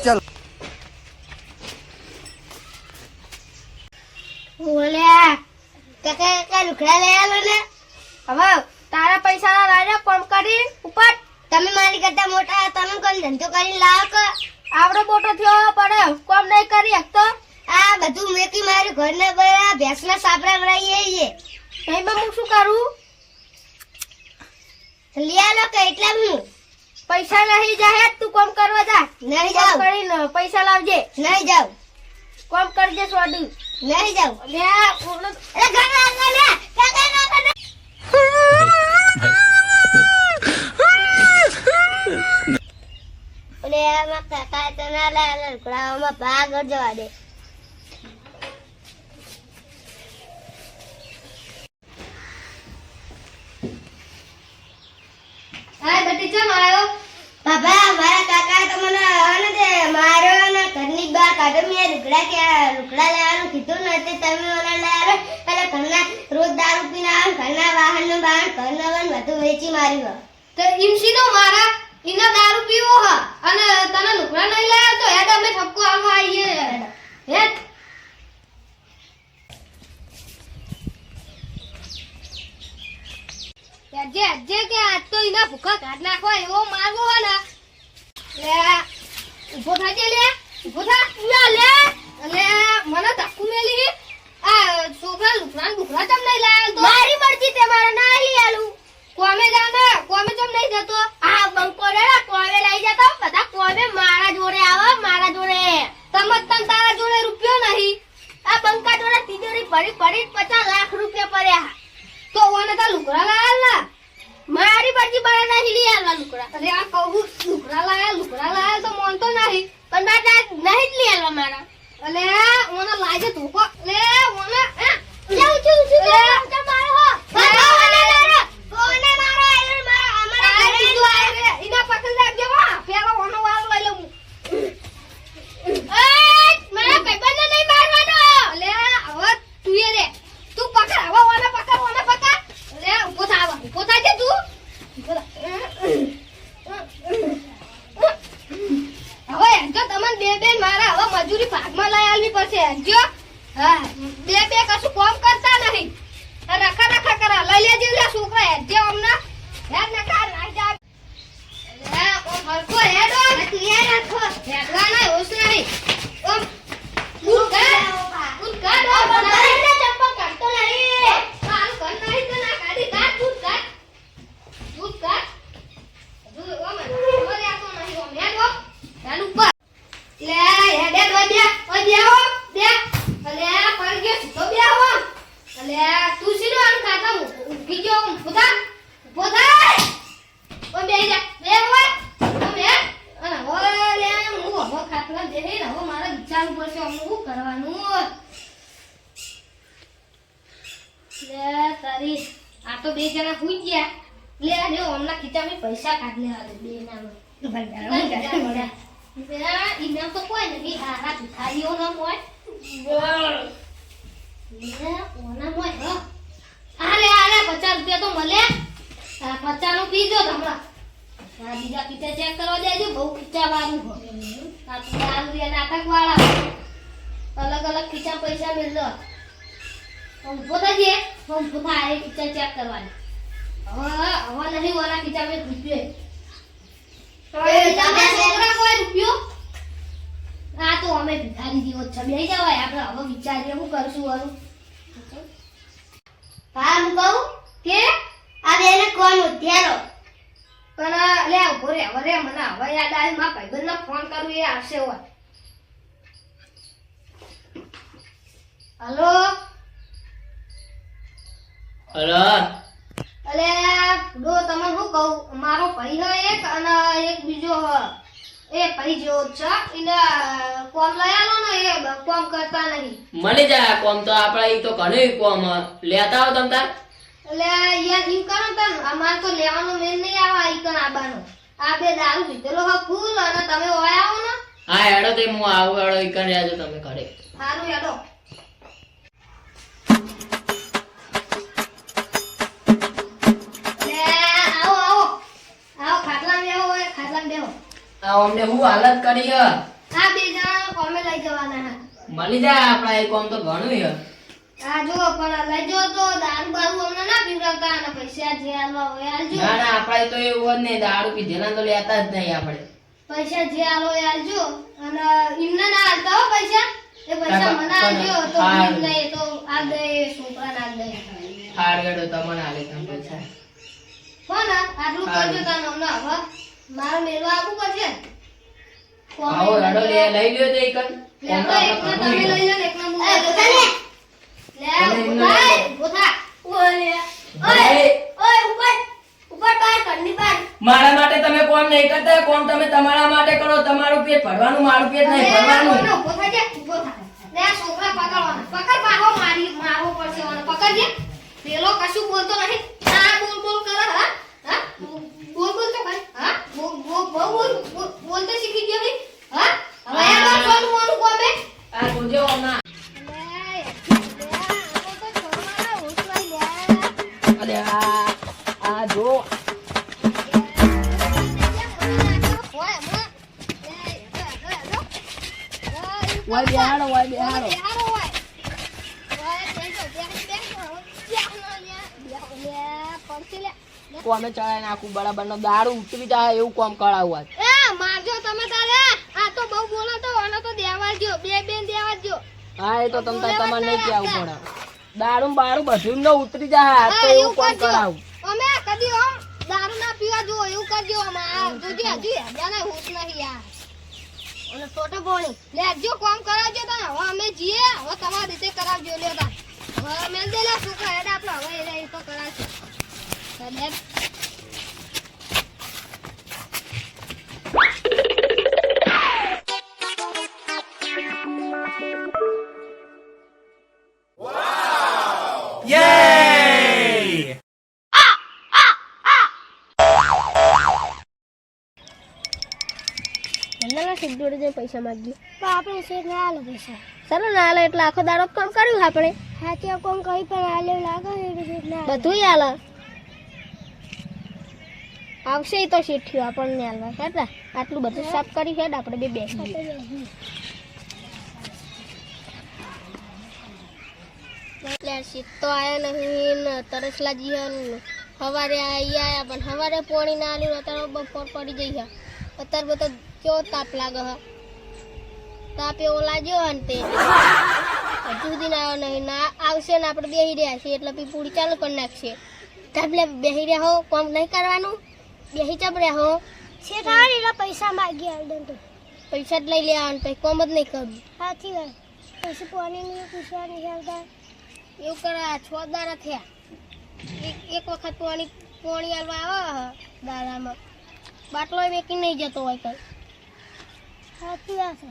चल ઓલ્યા કાકા લુખડા લઈ આલો ને હવે તારા પૈસા ના રાજા કોમ કરી ઉપર તમે મારી કરતા મોટા તમે કોણ ધંધો કરી લાવ કે આવડો મોટો થયો પડે કોમ નહીં કરી એકતો આ બધું મેકી મારી ઘરને બરા ભેંસના સાપરા ભરાઈએ છે એમાં હું શું કરું લઈ આલો કે એટલા હું પૈસા નહીં જાય તું કોમ કરવા જા નહીં જાવ કરીને પૈસા લાવજે નહીં જાવ કોમ કરજે સોડું નહીં જાવ લે ઓલો એ ગાના ગાના કાકા ના ઓલે આ કાકા તના લા લકડામાં ભાગ જવા દે હાય બટી ચમ આયો બાબા મારા કાકા તમને આને દે મારો ને ઘરની બહાર કાઢો મે લુકડા લેવાનું કીધું ને તે તમે ઓલા લે આવે પેલા ઘરના રોજ દારૂ પીને આવે ઘરના વાહન નો બહાર ઘરના વન બધું વેચી માર્યું તો ઇમસીનો મારા ઇના દારૂ પીવો હ અને તને લુકડા નહીં લાવ્યો તો હેડ અમે ઠપકો આવવા આવીએ હેડ જે કે આજ તો ઇના ભૂખા કાઢ નાખો એવો મારવો હે ને લે ઉભો થાજે લે ઉભો થા લે લે મને ધક્કુ મેલી આ છોકરા લુકડા તમ નહીં લાવ્યો તો મારી મરજી તે મારે ના લઈ આલું કોમે જાને કોમે તમ નહીં જતો આ બંકો રે કોમે લઈ જતો બધા કોમે મારા જોડે આવે મારા જોડે તમ તારા જોડે રૂપિયો નહીં આ બંકા જોડે તિજોરી ભરી 50 લાખ રૂપિયા પડ્યા તો ઓને તા લુકડા લાલ ના મારી મરજી બહાર નહીં લઈ આલવા લુકડા અરે આ કહું લુકડા લાયા તો મોનતો નહીં પણ બાટા નહીં જ લઈ આલવા મારા અલે ઓને લાગે ધોકો લે ઓને જાઉં છું લે મારો હો કોને મારો આયો મારા અમારા ઘરે જો આય રે ઇના પકડ રાખજો હો પેલો ઓનો વાર લઈ લઉં એ મારા પેપરને નહીં મારવાનો લે હવે તું એ રે તું પકડ હવે ઓને પકડ લે ઉભો થા જે તું હવે જો તમને બે મારા હવે મજૂરી ભાગમાં લઈ આલવી પડશે જો હા બે કશું કામ કરતા નહીં રખા કરા લઈ લેજે લે છોકરા જે હમણાં હેડ ને કાર રાઈ જા લે ઓ હરકો હેડો તું એ રાખો હેડવા ના હોશ નહીં ઓમ તું કર ઓ બનાઈને ચપ્પા કાઢતો નહીં કાલ કર નહીં તો ના કાઢી કાઢ તું કર તું ઓમ ઓલે આતો નહીં ઓમ હેડો ચાલ ઉપર લે હેડે ઓદ્યા દે અલે પર ગયો તો બે આવો અલે તું સીનો આન કાકા ઉભી ગયો ઉભો થાય ઓ બે જા બે હોય ઓ બે અને ઓલે હું હો ખાટલા દે ને હવે મારે વિચારવું પડશે હું શું કરવાનું લે તારી આ તો બે જણા હુઈ ગયા લે આ ઓમના ખીચામાં પૈસા કાઢ લે હાલે બે નાનો ઇનામ તો કોઈ નથી આ ભિખારીઓ ના મોય લે ઓના મોય હ આલે 50 રૂપિયા તો મળે આ 50 નું પીજો હમણાં આ બીજા પીતે ચેક કરવા દેજો બહુ ખીચા વાળું હો આ તો રૂપિયા નાટક વાળા અલગ ખીચા પૈસા મેળો હું પોતાજે હું પોતા આ ખીચા ચેક કરવાની હવે નહીં વાળા ખીચા મે રૂપિયા આ તો અમે ભિખારી જેવો છે બેહી જવાય આપણે હવે વિચારીએ શું કરશું વાળું હા હું કહું કે આ બેને કોણ ઉત્યારો પણ લે ઉભો રે હવે મને હવે યાદ આવી મારા ભાઈબંધને ફોન કરું એ આવશે હોય હલો અલે ડો તમને શું કહું મારો ભાઈ હે એક અને એક બીજો એ ભાઈ જેવો છે એને કોમ લઈ આલો ને એ કોમ કરતા નહીં મળી જાય કોમ તો આપડા ઈ તો ઘણી કોમ લેતા આવ તમ તાર એટલે યાર ઈ કરો તન અમાર તો લેવાનો મેન નહીં આવા ઈ કન આબાનો આ બે દારૂ પીધેલો હ ફૂલ અને તમે ઓય આવો ને હા હેડો તે હું આવું હેડો ઈ કન જાજો તમે ઘરે સારું હેડો અમને હું હાલત કરી આ બે જણા કોમે લઈ જવાના હા મળી જાય આપણા એ કોમ તો ઘણું છે. આ જો પણ લઈ જો તો દારૂ બારૂ અમને ના પીવડાવતા અને પૈસા જે આલવા હોય આલજો ના ના આપણા તો એવું જ નહીં, દારૂ પીધેલા તો લેતા જ નહીં આપણે. પૈસા જે આલો એ આલજો અને એમને ના આલતા હો પૈસા એ પૈસા મને આલજો તો હા. ભૂલ નહીં તો આ દે છોકરાને આલ દે હારગડો તમને આલે તમે પૈસા. કોણ આટલું હા. કરજો તાનો ના હવે મારે મેળવા આપવું પડશે આવો રડો લઈ લ્યો તો એક જ. કોમ તો આપણે એકના ઘણું તમે છે. લઈ લો ને એકના હું લઈ લઉં. લે ઉભાઈ ઉભા ઓય ભાઈ, ઓય ઉપર બાર કરની બાર મારા માટે તમે કોમ નહીં કરતા, કોમ તમે તમારા માટે કરો. તમારું પેટ ભરવાનું, મારું પેટ નહીં ભરવાનું. ઉભો થાજે ઉભો થા લે આ છોકરા પકડવાના પકડ પાહો મારવો પડશે ઓને પકડજે પેલો કશું બોલતો નહીં આ બોલ કરે હા હા બોલ તો ભાઈ હા બોલતે શીખી ગયો ભાઈ હા હવે આ બાર કોનું મોનું કોમે આ જોજો હમણાં. અરે આ જો ઓય બેહાડો, ઓય બેહાડો. કોમે ચડાઈ નાખું બરાબર નો દારૂ ઉતરી જાય એવું કોમ કરાવવા. મારજો તમે તારે આ તો બહુ બોલો તો આનો તો દેવાજો બે બેન દેવાજો હા એ તો તમારે નહીં કેવું પડે. દારૂ બારૂ બધું નો ઉતરી જાય. આ તો એવું કોમ કરાવું. અમે કદી આમ દારૂ ના પીવા જો એવું કરજો અમાર જોજે હજુ હેજાને હોશ નહીં યાર અને છોટો બોણી લેજો કામ કરાવજો તા હવે અમે જીએ હવે તમારી રીતે કરાવજો લે તા હવે મેલ દે લે છોકરા હેડ આપણે હવે એ તો કરાવશે હેડ જોડે જઈને પૈસા માંગી તો આપણે શેઠ ના આલો પૈસા ચાલો ના આલે એટલે આખો દાડો કામ કર્યું આપણે હા ત્યાં કોમ કઈ પણ આલે લાગે બધું આલે આવશે ઈ તો શેઠિયો આપણને આલવા હેડા આટલું બધું સાફ કરી હેડ આપણે બે બેસી એટલે શીત તો આયા નહીં ને તરસલા જીહન હવારે આયા પણ હવારે પોણી ના આલ્યું અત્યારે બપોર પડી જઈ છે અત્યારે બધો કેવો તાપ લાગે હ તાપ એવો લાગ્યો હન તે હજુ સુધી આવ્યો નહીં ના આવશે ને આપણે બેહી રહ્યા છીએ એટલે પૂરી ચાલુ કરી નાખશે એટલે બેહી રહ્યા હો કોમ નહીં કરવાનું બેહી ચબ રહ્યા હો શેઠ આવે એટલે પૈસા માગી આવડે તો પૈસા જ લઈ લેવાનું પછી કોમ જ નહીં કરવું સાચી વાત પછી પાણીની પૂછવા નહીં આવતા એવું કરા 6 દાડા થયા એક વખત પાણી આલવા આવે દાડામાં બાટલો મેકીને નહીં જતો હોય કઈ સાચી વાત છે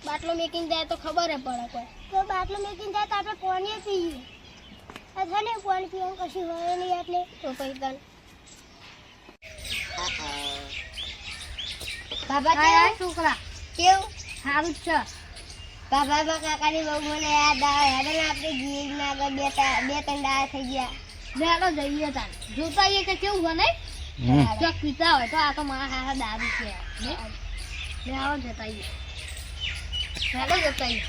બાટલો મેકીને જાય તો ખબર પડે કોઈ તો બાટલો મેકીને જાય તો આપણે પાણી પીએ અથવા ને પાણી પીવાનું કશું હોય નહીં એટલે તો પૈસા બાબા કેવા છોકરા કેવું સારું જ છે બાબા કાકાની બહુ મને યાદ આવે યાદ ને આપણે ગીર ના આગળ બે ત્રણ દાડા થઈ ગયા ચાલો જઈએ તાર જોતા આવીએ કે કેવું બને જો પીતા હોય તો આ તો મારા હારા દારૂ છે લે આવો જતા આવીએ ચાલો જતા આવીએ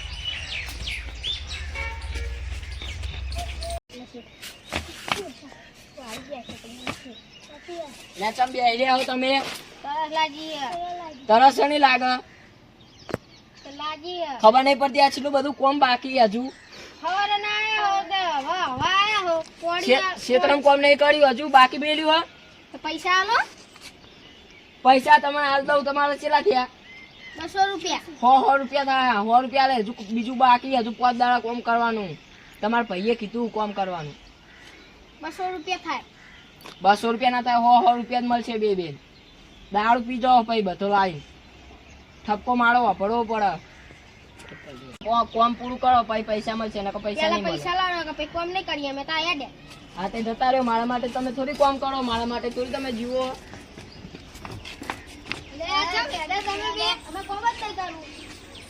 લે ચમ બેહી રહ્યા હો તમે. તરસ લાગી તરસ નહીં લાગે લાગી ખબર નહીં પડતી આ છેલ્લું બધું કોમ બાકી હજુ ખબર ના આવ્યો તો હવા આયા હો પોણી ક્ષેત્રમ કોમ નહીં કર્યું હજુ બાકી બેલ્યું હે પૈસા આલો પૈસા તમે હાલ દઉં તમારે કેટલા થયા 200 રૂપિયા 100 રૂપિયા થયા 100 રૂપિયા લે હજુ બીજું બાકી હજુ 5 દાડા કોમ કરવાનું તમારા ભાઈએ કીધું કોમ કરવાનું 200 રૂપિયા થાય 200 રૂપિયા ના થાય 100 રૂપિયા જ મળશે બે બેન દારૂ પીજો પછી બધો લાવી ઠપકો મારો વાપરવો પડે કોમ પૂરું કરો પછી પૈસા મળશે ને પૈસા નહીં મળે પૈસા લાવો કે પછી કોમ નહીં કરીએ અમે તો આયા દે હા તે જતા રહ્યો મારા માટે તમે થોડી કોમ કરો મારા માટે થોડી તમે જીવો લે ચમ હેડે તમે બે અમે કોમ જ નહીં કરું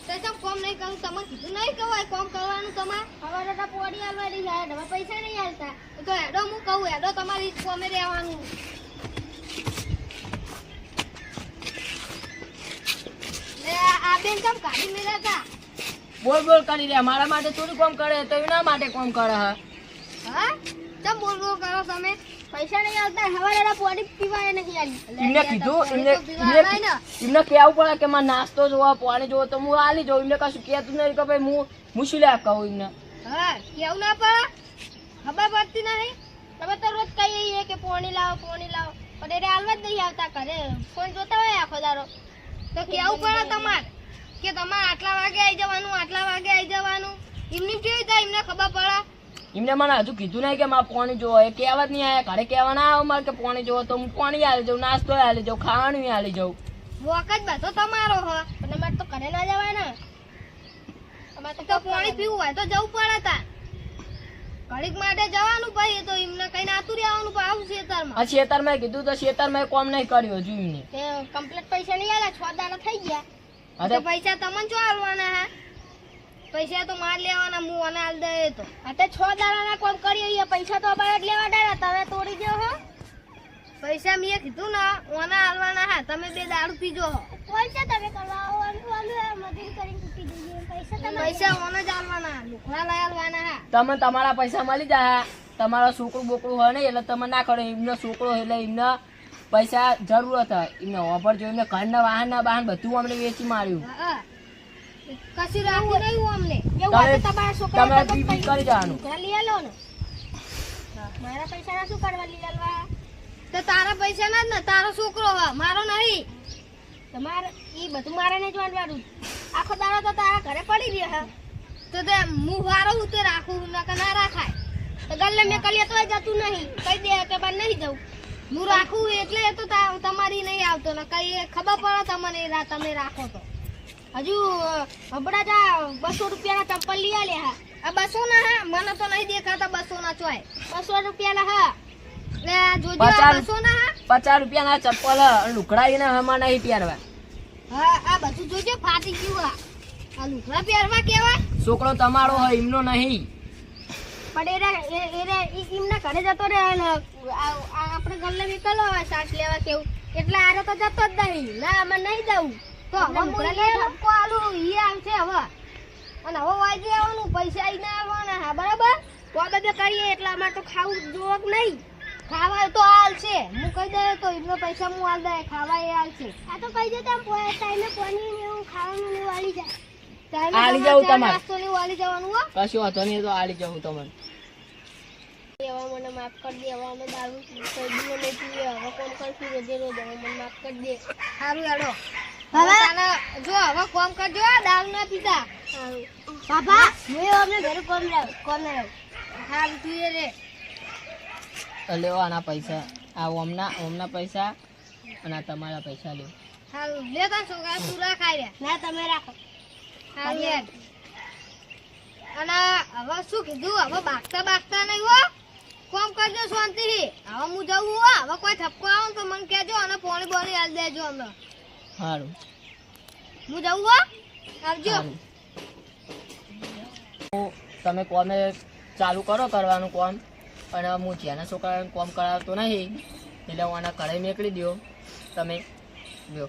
તે ચમ કોમ નહીં કરું તમે કીધું નહીં કહેવાય કોમ કરવાનું તમારે હવે તો પોડી આલવાની જાય હવે પૈસા નહીં આલતા તો હેડો હું કહું હેડો તમારી કોમે રહેવાનું લે આ બેન કેમ કાઢી મેલ્યા હતા? બોલ બોલ કરી રહ્યા, મારા માટે થોડું કામ કરે તો એના માટે કામ કરે હા. હા કેમ બોલ બોલ કરો તમે? પૈસા નહીં આવતા, હવારે પાણી પીવાય નહીં આલી. એમને કીધું, પાણી તો પીવા આલાય ને. એમને કહેવું પડે કે મારે નાસ્તો જોવો, પાણી જોવો તો હું આલી જાઉં. એમને કશું કહેતું નહીં કે ભાઈ હું શું લે કહું એમને. હા કેવું ના પડે, ખબર પડતી નહીં. તમે તો રોજ કહીએ કે પાણી લાવો પણ એને હાલવા જ નહીં આવતા. ઘરે ફોન જોતા હોય આખો દાડો તો કેવું પડે તમારે કે તમારે આટલા વાગે આવી જવાનું. એમની કેવી થાય, એમને ખબર પડે. એમને મને હજુ કીધું નહીં કે મારે પાણી જોવો, એ કહેવા જ નહીં આવ્યા. ઘરે કહેવા ના આવે મારે કે પાણી જોવો તો હું પાણી આલી જાઉં, નાસ્તો આલી જાઉં, ખાવાનું આલી જાઉં. વોક જ બધો તમારો હ, પણ અમારે તો ઘરે ના જવાય ને. અમારે તો પાણી પીવું હોય તો જવું પડે તા. ઘડીક માટે જવાનું, પછી તો એમને કઈ નાતું રહેવાનું. પણ આવું ખેતરમાં આ ખેતરમાં કીધું તો ખેતરમાં કોમ નહીં કર્યું હજુ એમને. તે કમ્પ્લીટ પૈસા નહીં આલ્યા, 6 દાડા થઈ ગયા. અરે તો પૈસા તમને શું આલવાના હે? પૈસા તો માર લેવાના, હું અને આલ દે તો. આ તે 6 દાડાના કોમ કરીએ, પૈસા તો અમારે જ લેવા ડાળા. તમે તોડી દો હો પૈસા. મેં કીધું ને ઓના આલવાના હા, તમે 2 દારૂ પીજો હો. પૈસા તમે કરવા મજૂરી કરીને તૂટી દઈએ. પૈસા ઓને જ આલવાના, લુકડા લઈ આલવાના હા. તમે તમારા પૈસા મળી જાય, તમારો છોકરું બોકરું હોય નહીં એટલે તમે ના કરો. એમને છોકરો એટલે એમને પૈસા જરૂરત હોય. એમને ઓફર જો એમને ઘરના વાહન બધું અમને વેચી માર્યું. હા કશું રાખવું નહીં હું અમને. તમે પી કરી જવાનું. લઈ આલો ને. મારા પૈસા શું કરવા લઈ આલવા? તો તારા પૈસા ના જ ને, તારો છોકરો હ, મારો નહીં. તમારે ઈ બધું મારે નહીં જોવાનું. આખો દાડો તો તારા ઘરે પડી રહ્યો હા. તો તે હું વારો હું તે રાખું ના રાખાય. તો ગલ્લે મેં કલિયા તોય જતું નહીં. કહી દે કે બાર નહીં જવું. હું રાખું એટલે તો તમારી નહીં આવતો ને. કઈ ખબર પડે તમને, તમે રાખો તો. હજુ હમણાં જ 200 રૂપિયાના ચપ્પલ લઈ આલ્યા હા. આ 200 ના હા, મને તો નહીં દેખાતા 200 ના ચોય. 200 રૂપિયાના હા. જોજો 200 ના હા. 50 રૂપિયાના ચપ્પલ લુકડા એને હમણાં નહીં પહેરવા. હા આ બધું જોજો ફાટી ગયું. આ લુગડા પહેરવા કેવા? છોકરો તમારો હોય એમનો નહીં. પણ એમના ઘરે જતો રહે ને, આપણે ગલ્લે નીકળો હોય શાક લેવા કેવું, એટલે આરે તો જતો જ નહીં. ના અમે નહીં જવું. તો હવે ઠપકો આલું ઈ આવશે હવે. અને હવે વાજે આવવાનું, પૈસા આવીને આવવાના હા બરાબર. તો કરીએ એટલે અમારે તો ખાવું જોક નહીં. ખાવા તો હાલ છે, હું કહી દે તો એમનો પૈસા હું હાલ દે, ખાવા એ હાલ છે. આ તો કહી દે ટાઈમે પાણી ને એવું ખાવાનું ને વાળી જાય. આલી જાઉં તમારે. નાસ્તો ને વાળી જવાનું હો. કશું વાંધો નહીં, તો આલી જાઉં તમને. એવા મને માફ કરી દે. હવે અમે દારૂ પીએ નહીં પીએ. હવે કોમ કરશું રોજે રોજ. હવે મને માફ કરી દે. સારું હેડો. હવે જો હવે કોમ કરજો, દારૂ ના પીતા. બાપા હું અમને ઘરે કોમ રાખ. સારું તું રે. લેવો આના પૈસા, આ ઓમના પૈસા અને આ તમારા પૈસા લ્યો. સારું લે તા છોકરા, તું રાખ આવ્યા. ના તમે રાખો. સારું યાર. અને હવે શું કીધું, હવે બાગતા નહીં હો. કોમ કરજો શાંતિથી. હવે હું જવું હો. હવે કોઈ ઠપકો આવે તો મને કહેજો અને પોણી બોણી હાલ દેજો અમને. સારું હું જવું હો. આવજો. તમે કોમે ચાલુ કરો કરવાનું કોમ. અને હું જ્યાંના છોકરાને કોમ કરાવતો નહીં એટલે હું આના ઘરે નીકળી દો. તમે લ્યો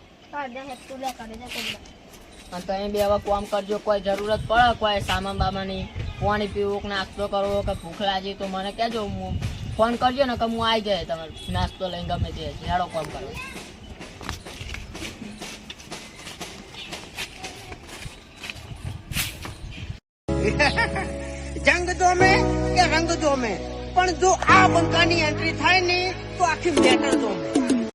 અને તમે બે હવે કોમ કરજો. કોઈ જરૂરત પડે, કોઈ સામાન બામાની, પાણી પીવું કે નાસ્તો કરવો કે ભૂખ લાગી તો મને કહેજો. હું ફોન કરજો ને કે હું આવી જાય તમારે નાસ્તો લઈને ગમે તે ઝાડો કોમ કરો. જંગ દો મેં કે રંગ દો મેં, પણ જો આ બંકાની એન્ટ્રી થાય ને તો આખી મેટર દો મેં.